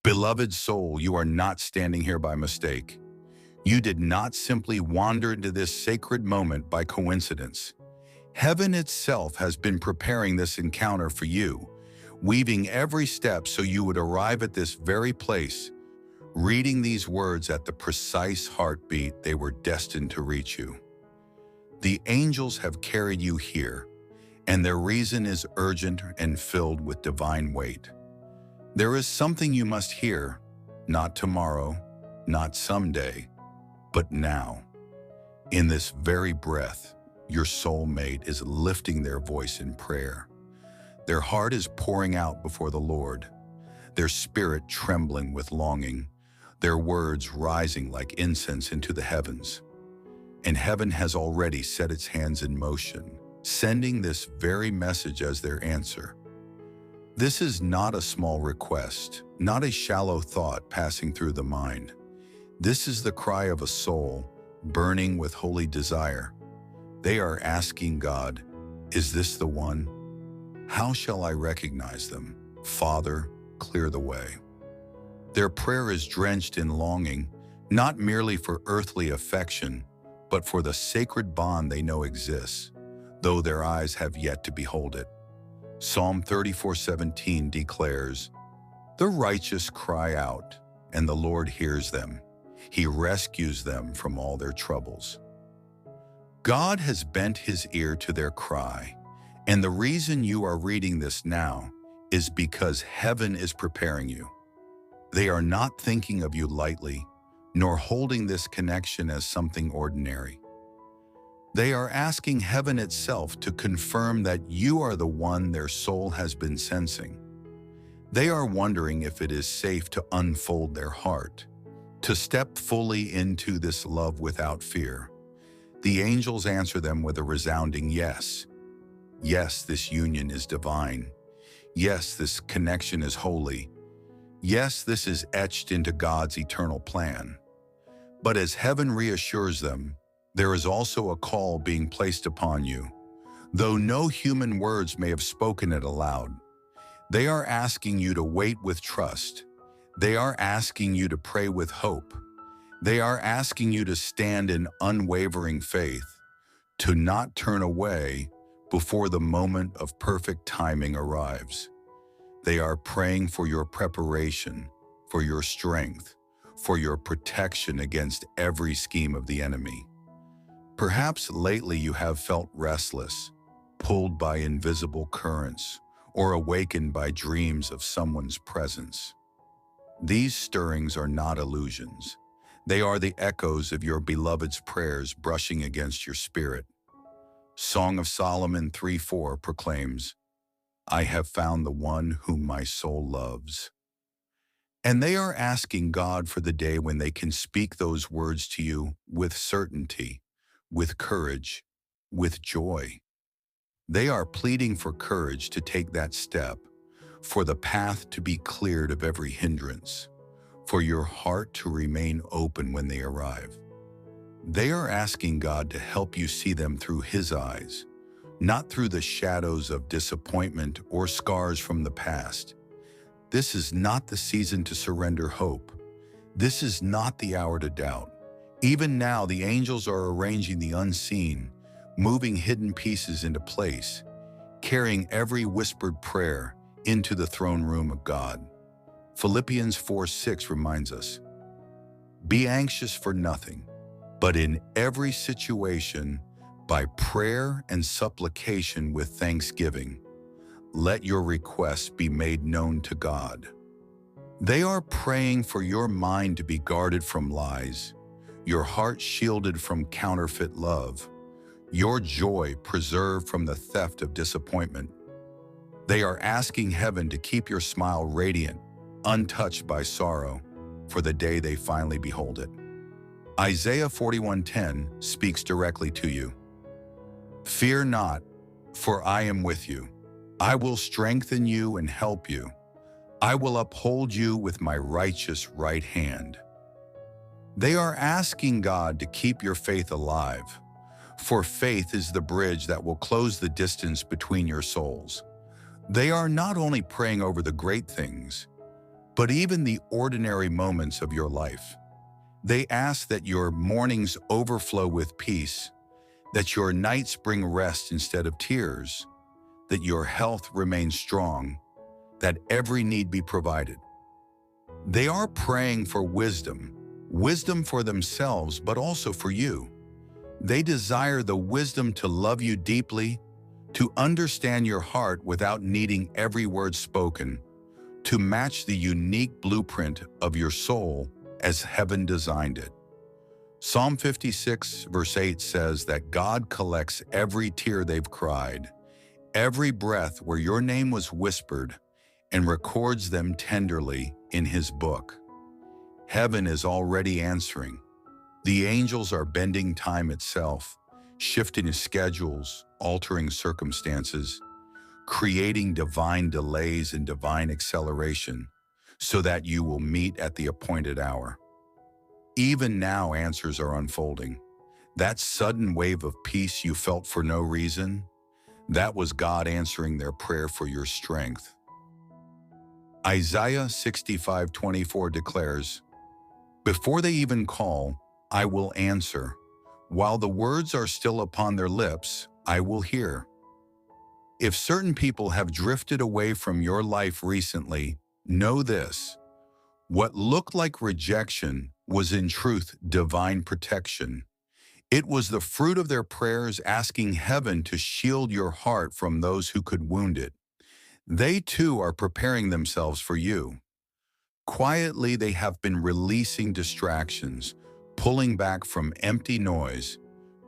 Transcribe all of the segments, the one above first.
Beloved soul, you are not standing here by mistake. You did not simply wander into this sacred moment by coincidence. Heaven itself has been preparing this encounter for you, weaving every step so you would arrive at this very place, reading these words at the precise heartbeat they were destined to reach you. The angels have carried you here, and their reason is urgent and filled with divine weight. There is something you must hear, not tomorrow, not someday, but now. In this very breath, your soulmate is lifting their voice in prayer. Their heart is pouring out before the Lord, their spirit trembling with longing, their words rising like incense into the heavens. And heaven has already set its hands in motion, sending this very message as their answer. This is not a small request, not a shallow thought passing through the mind. This is the cry of a soul burning with holy desire. They are asking God, "Is this the one? How shall I recognize them? Father, clear the way." Their prayer is drenched in longing, not merely for earthly affection, but for the sacred bond they know exists, though their eyes have yet to behold it. Psalm 34:17 declares, "The righteous cry out, and the Lord hears them. He rescues them from all their troubles." God has bent his ear to their cry, and the reason you are reading this now is because heaven is preparing you. They are not thinking of you lightly, nor holding this connection as something ordinary. They are asking heaven itself to confirm that you are the one their soul has been sensing. They are wondering if it is safe to unfold their heart, to step fully into this love without fear. The angels answer them with a resounding yes. Yes, this union is divine. Yes, this connection is holy. Yes, this is etched into God's eternal plan. But as heaven reassures them, there is also a call being placed upon you. Though no human words may have spoken it aloud, they are asking you to wait with trust. They are asking you to pray with hope. They are asking you to stand in unwavering faith, to not turn away before the moment of perfect timing arrives. They are praying for your preparation, for your strength, for your protection against every scheme of the enemy. Perhaps lately you have felt restless, pulled by invisible currents, or awakened by dreams of someone's presence. These stirrings are not illusions. They are the echoes of your beloved's prayers brushing against your spirit. Song of Solomon 3:4 proclaims, "I have found the one whom my soul loves." And they are asking God for the day when they can speak those words to you with certainty, with courage, with joy. They are pleading for courage to take that step, for the path to be cleared of every hindrance, for your heart to remain open when they arrive. They are asking God to help you see them through His eyes, not through the shadows of disappointment or scars from the past. This is not the season to surrender hope. This is not the hour to doubt. Even now, the angels are arranging the unseen, moving hidden pieces into place, carrying every whispered prayer into the throne room of God. Philippians 4:6 reminds us, "Be anxious for nothing, but in every situation, by prayer and supplication with thanksgiving, let your requests be made known to God." They are praying for your mind to be guarded from lies, your heart shielded from counterfeit love, your joy preserved from the theft of disappointment. They are asking heaven to keep your smile radiant, untouched by sorrow, for the day they finally behold it. Isaiah 41:10 speaks directly to you. "Fear not, for I am with you. I will strengthen you and help you. I will uphold you with my righteous right hand." They are asking God to keep your faith alive, for faith is the bridge that will close the distance between your souls. They are not only praying over the great things, but even the ordinary moments of your life. They ask that your mornings overflow with peace, that your nights bring rest instead of tears, that your health remains strong, that every need be provided. They are praying for wisdom, wisdom for themselves, but also for you. They desire the wisdom to love you deeply, to understand your heart without needing every word spoken, to match the unique blueprint of your soul as heaven designed it. Psalm 56, verse 8 says that God collects every tear they've cried, every breath where your name was whispered, and records them tenderly in His book. Heaven is already answering. The angels are bending time itself, shifting schedules, altering circumstances, creating divine delays and divine acceleration so that you will meet at the appointed hour. Even now, answers are unfolding. That sudden wave of peace you felt for no reason, that was God answering their prayer for your strength. Isaiah 65:24 declares, "Before they even call, I will answer. While the words are still upon their lips, I will hear." If certain people have drifted away from your life recently, know this: what looked like rejection was in truth divine protection. It was the fruit of their prayers asking heaven to shield your heart from those who could wound it. They too are preparing themselves for you. Quietly, they have been releasing distractions, pulling back from empty noise,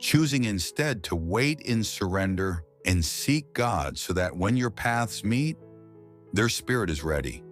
choosing instead to wait in surrender and seek God so that when your paths meet, their spirit is ready.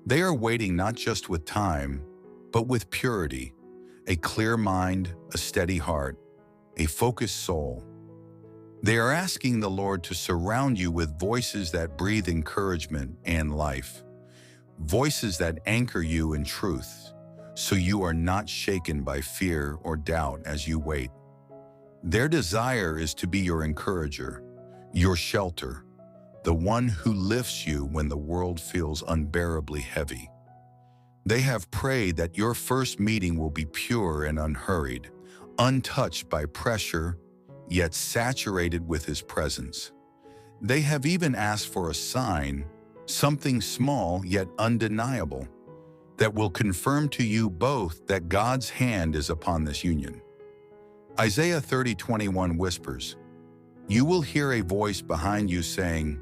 They are waiting not just with time, but with purity, a clear mind, a steady heart, a focused soul. They are asking the Lord to surround you with voices that breathe encouragement and life, voices that anchor you in truth, so you are not shaken by fear or doubt as you wait. Their desire is to be your encourager, your shelter, the one who lifts you when the world feels unbearably heavy. They have prayed that your first meeting will be pure and unhurried, untouched by pressure, yet saturated with His presence. They have even asked for a sign, something small yet undeniable, that will confirm to you both that God's hand is upon this union. Isaiah 30:21 whispers, "You will hear a voice behind you saying,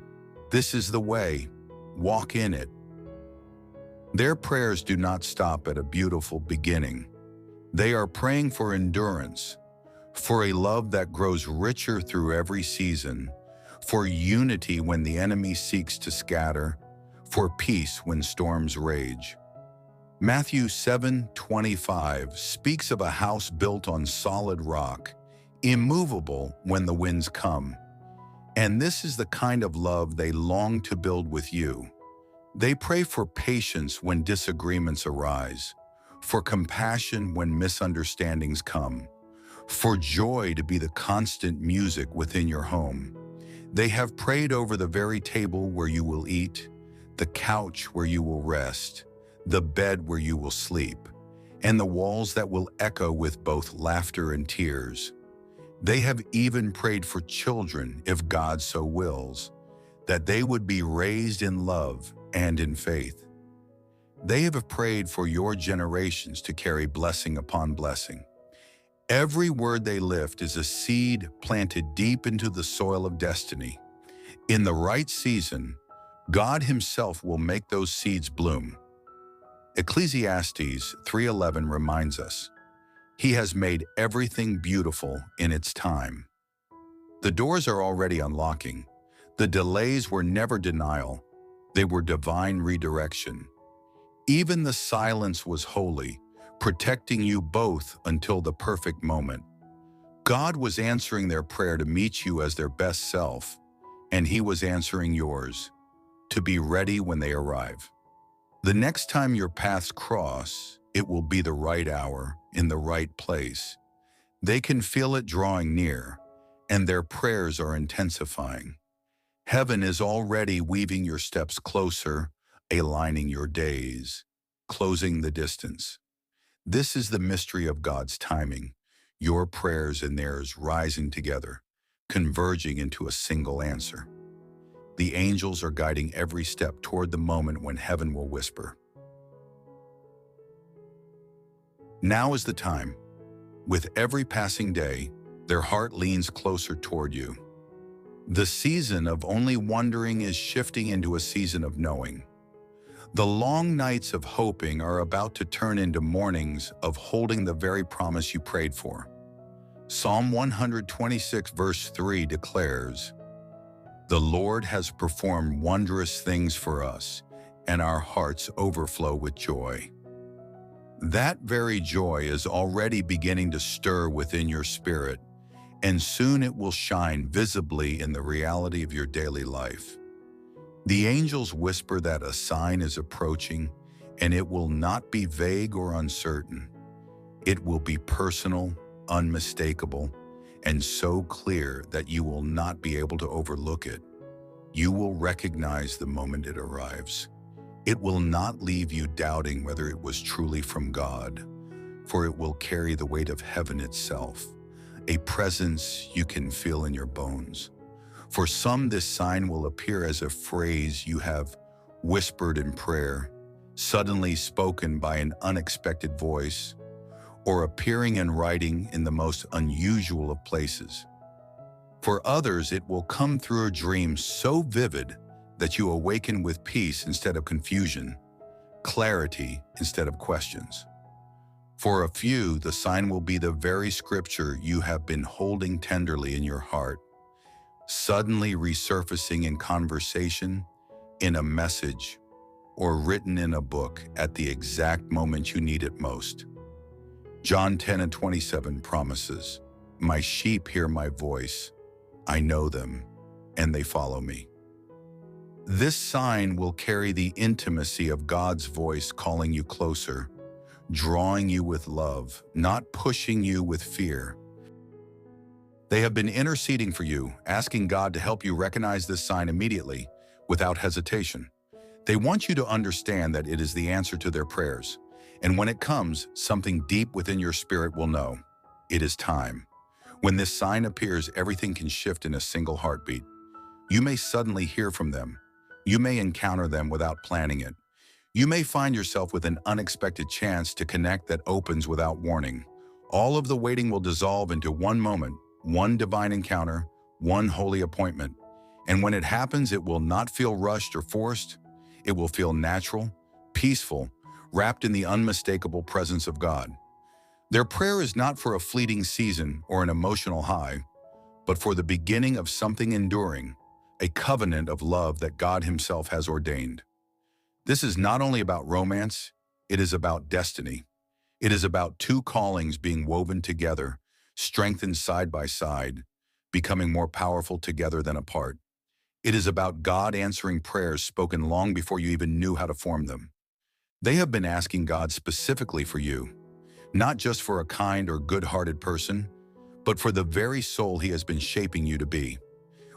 'This is the way, walk in it.'" Their prayers do not stop at a beautiful beginning. They are praying for endurance, for a love that grows richer through every season, for unity when the enemy seeks to scatter, for peace when storms rage. Matthew 7:25 speaks of a house built on solid rock, immovable when the winds come. And this is the kind of love they long to build with you. They pray for patience when disagreements arise, for compassion when misunderstandings come, for joy to be the constant music within your home. They have prayed over the very table where you will eat, the couch where you will rest, the bed where you will sleep, and the walls that will echo with both laughter and tears. They have even prayed for children, if God so wills, that they would be raised in love and in faith. They have prayed for your generations to carry blessing upon blessing. Every word they lift is a seed planted deep into the soil of destiny. In the right season, God Himself will make those seeds bloom. Ecclesiastes 3:11 reminds us, "He has made everything beautiful in its time." The doors are already unlocking. The delays were never denial. They were divine redirection. Even the silence was holy, protecting you both until the perfect moment. God was answering their prayer to meet you as their best self, and He was answering yours, to be ready when they arrive. The next time your paths cross, it will be the right hour, in the right place. They can feel it drawing near, and their prayers are intensifying. Heaven is already weaving your steps closer, aligning your days, closing the distance. This is the mystery of God's timing, your prayers and theirs rising together, converging into a single answer. The angels are guiding every step toward the moment when heaven will whisper, "Now is the time." With every passing day, their heart leans closer toward you. The season of only wondering is shifting into a season of knowing. The long nights of hoping are about to turn into mornings of holding the very promise you prayed for. Psalm 126 verse 3 declares, "The Lord has performed wondrous things for us, and our hearts overflow with joy." That very joy is already beginning to stir within your spirit, and soon it will shine visibly in the reality of your daily life. The angels whisper that a sign is approaching, and it will not be vague or uncertain. It will be personal, unmistakable, and so clear that you will not be able to overlook it. You will recognize the moment it arrives. It will not leave you doubting whether it was truly from God, for it will carry the weight of heaven itself, a presence you can feel in your bones. For some, this sign will appear as a phrase you have whispered in prayer, suddenly spoken by an unexpected voice, or appearing in writing in the most unusual of places. For others, it will come through a dream so vivid that you awaken with peace instead of confusion, clarity instead of questions. For a few, the sign will be the very scripture you have been holding tenderly in your heart, suddenly resurfacing in conversation, in a message, or written in a book at the exact moment you need it most. John 10:27 promises, "My sheep hear my voice. I know them, and they follow me." This sign will carry the intimacy of God's voice calling you closer, drawing you with love, not pushing you with fear. They have been interceding for you, asking God to help you recognize this sign immediately, without hesitation. They want you to understand that it is the answer to their prayers, and when it comes, something deep within your spirit will know. It is time. When this sign appears, everything can shift in a single heartbeat. You may suddenly hear from them. You may encounter them without planning it. You may find yourself with an unexpected chance to connect that opens without warning. All of the waiting will dissolve into one moment, one divine encounter, one holy appointment. And when it happens, it will not feel rushed or forced. It will feel natural, peaceful, wrapped in the unmistakable presence of God. Their prayer is not for a fleeting season or an emotional high, but for the beginning of something enduring, a covenant of love that God Himself has ordained. This is not only about romance, it is about destiny. It is about two callings being woven together, strengthened side by side, becoming more powerful together than apart. It is about God answering prayers spoken long before you even knew how to form them. They have been asking God specifically for you, not just for a kind or good-hearted person, but for the very soul He has been shaping you to be.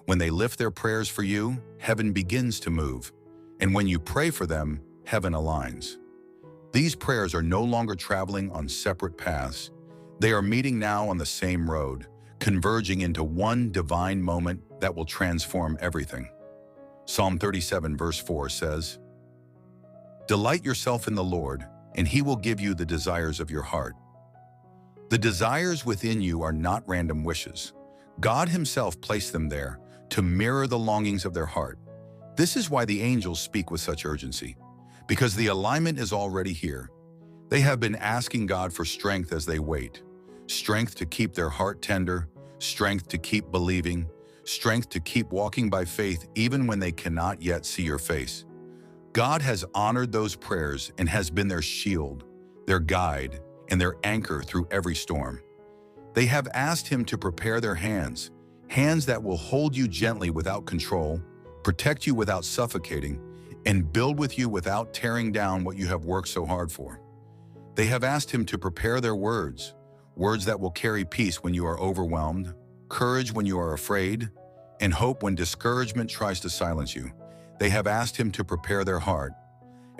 When they lift their prayers for you, heaven begins to move. And when you pray for them, heaven aligns. These prayers are no longer traveling on separate paths. They are meeting now on the same road, converging into one divine moment that will transform everything. Psalm 37 verse 4 says, "Delight yourself in the Lord, and He will give you the desires of your heart." The desires within you are not random wishes. God Himself placed them there to mirror the longings of their heart. This is why the angels speak with such urgency, because the alignment is already here. They have been asking God for strength as they wait, strength to keep their heart tender, strength to keep believing, strength to keep walking by faith even when they cannot yet see your face. God has honored those prayers and has been their shield, their guide, and their anchor through every storm. They have asked Him to prepare their hands, hands that will hold you gently without control, protect you without suffocating, and build with you without tearing down what you have worked so hard for. They have asked Him to prepare their words, words that will carry peace when you are overwhelmed, courage when you are afraid, and hope when discouragement tries to silence you. They have asked Him to prepare their heart,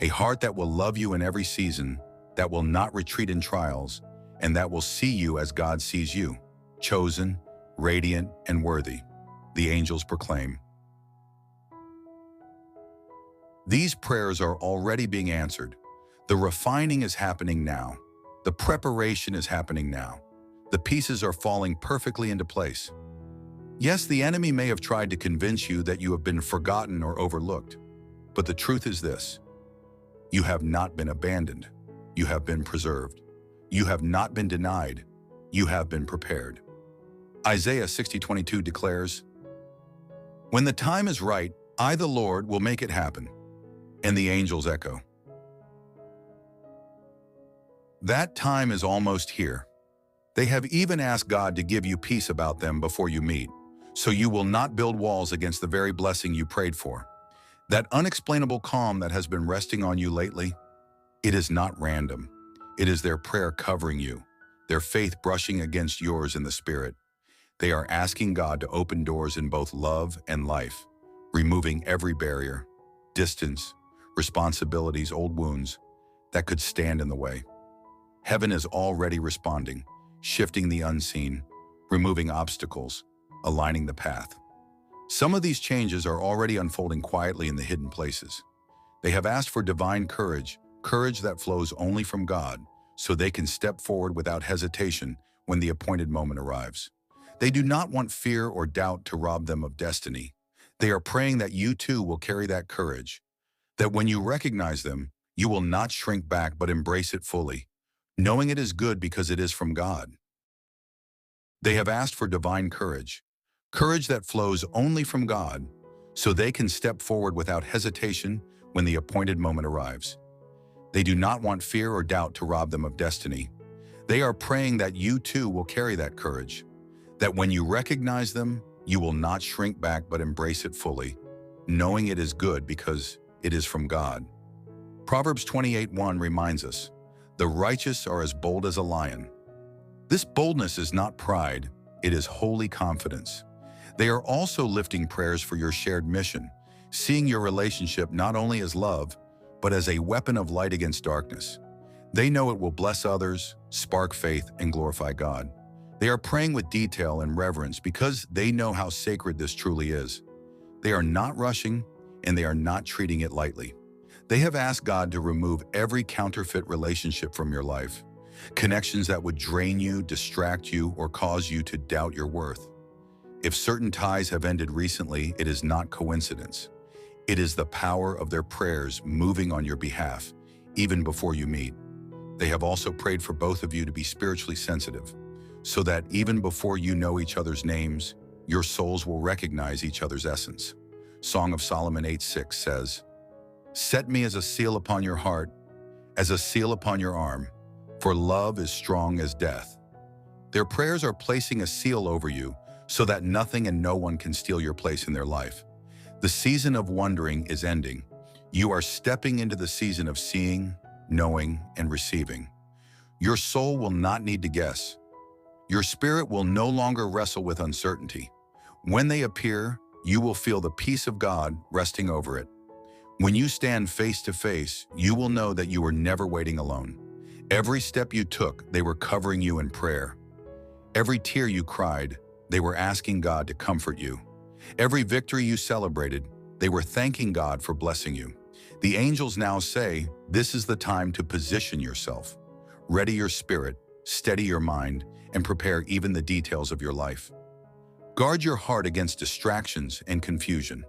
A heart that will love you in every season, that will not retreat in trials, and that will see you as God sees you, chosen, radiant, and worthy. The angels proclaim. These prayers are already being answered. The refining is happening now. The preparation is happening now. The pieces are falling perfectly into place. Yes, the enemy may have tried to convince you that you have been forgotten or overlooked, but the truth is this: you have not been abandoned. You have been preserved. You have not been denied. You have been prepared. Isaiah 60:22 declares, "When the time is right, I, the Lord, will make it happen." And the angels echo. That time is almost here. They have even asked God to give you peace about them before you meet, so you will not build walls against the very blessing you prayed for. That unexplainable calm that has been resting on you lately, it is not random. It is their prayer covering you, their faith brushing against yours in the Spirit. They are asking God to open doors in both love and life, removing every barrier, distance, responsibilities, old wounds that could stand in the way. Heaven is already responding, shifting the unseen, removing obstacles, aligning the path. Some of these changes are already unfolding quietly in the hidden places. They have asked for divine courage, courage that flows only from God, so they can step forward without hesitation when the appointed moment arrives. They do not want fear or doubt to rob them of destiny. They are praying that you too will carry that courage, that when you recognize them, you will not shrink back but embrace it fully, knowing it is good because it is from God. They have asked for divine courage, courage that flows only from God, so they can step forward without hesitation when the appointed moment arrives. They do not want fear or doubt to rob them of destiny. They are praying that you too will carry that courage, that when you recognize them, you will not shrink back but embrace it fully, knowing it is good because it is from God. Proverbs 28:1 reminds us, "The righteous are as bold as a lion." This boldness is not pride, it is holy confidence. They are also lifting prayers for your shared mission, seeing your relationship not only as love, but as a weapon of light against darkness. They know it will bless others, spark faith, and glorify God. They are praying with detail and reverence because they know how sacred this truly is. They are not rushing, and they are not treating it lightly. They have asked God to remove every counterfeit relationship from your life, connections that would drain you, distract you, or cause you to doubt your worth. If certain ties have ended recently, it is not coincidence. It is the power of their prayers moving on your behalf, even before you meet. They have also prayed for both of you to be spiritually sensitive, so that even before you know each other's names, your souls will recognize each other's essence. Song of Solomon 8:6 says, "Set me as a seal upon your heart, as a seal upon your arm, for love is strong as death." Their prayers are placing a seal over you so that nothing and no one can steal your place in their life. The season of wondering is ending. You are stepping into the season of seeing, knowing, and receiving. Your soul will not need to guess. Your spirit will no longer wrestle with uncertainty. When they appear, you will feel the peace of God resting over it. When you stand face to face, you will know that you were never waiting alone. Every step you took, they were covering you in prayer. Every tear you cried, they were asking God to comfort you. Every victory you celebrated, they were thanking God for blessing you. The angels now say, this is the time to position yourself. Ready your spirit, steady your mind, and prepare even the details of your life. Guard your heart against distractions and confusion.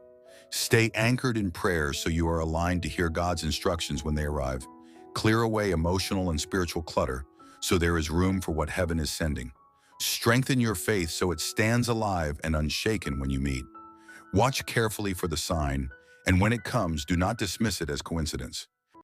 Stay anchored in prayer so you are aligned to hear God's instructions when they arrive. Clear away emotional and spiritual clutter so there is room for what heaven is sending. Strengthen your faith so it stands alive and unshaken when you meet. Watch carefully for the sign, and when it comes, do not dismiss it as coincidence.